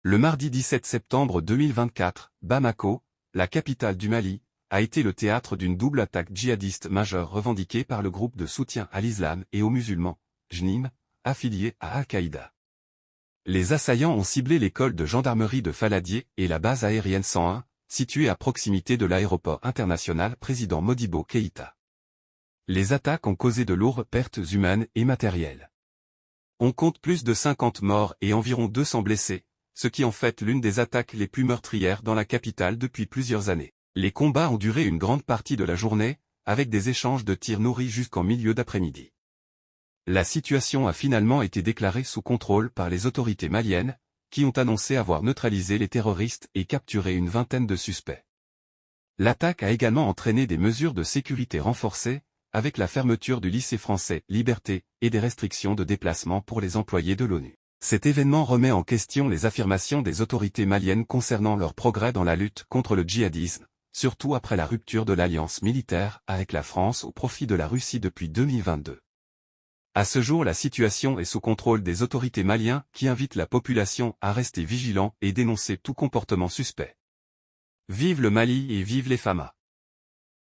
Le mardi 17 septembre 2024, Bamako, la capitale du Mali, a été le théâtre d'une double attaque djihadiste majeure revendiquée par le groupe de soutien à l'islam et aux musulmans, JNIM, affilié à Al-Qaïda. Les assaillants ont ciblé l'école de gendarmerie de Faladier et la base aérienne 101, située à proximité de l'aéroport international président Modibo Keïta. Les attaques ont causé de lourdes pertes humaines et matérielles. On compte plus de 50 morts et environ 200 blessés, ce qui en fait l'une des attaques les plus meurtrières dans la capitale depuis plusieurs années. Les combats ont duré une grande partie de la journée, avec des échanges de tirs nourris jusqu'en milieu d'après-midi. La situation a finalement été déclarée sous contrôle par les autorités maliennes, qui ont annoncé avoir neutralisé les terroristes et capturé une vingtaine de suspects. L'attaque a également entraîné des mesures de sécurité renforcées, avec la fermeture du lycée français Liberté et des restrictions de déplacement pour les employés de l'ONU. Cet événement remet en question les affirmations des autorités maliennes concernant leur progrès dans la lutte contre le djihadisme, surtout après la rupture de l'alliance militaire avec la France au profit de la Russie depuis 2022. À ce jour, la situation est sous contrôle des autorités maliennes qui invitent la population à rester vigilant et dénoncer tout comportement suspect. Vive le Mali et vive les FAMA!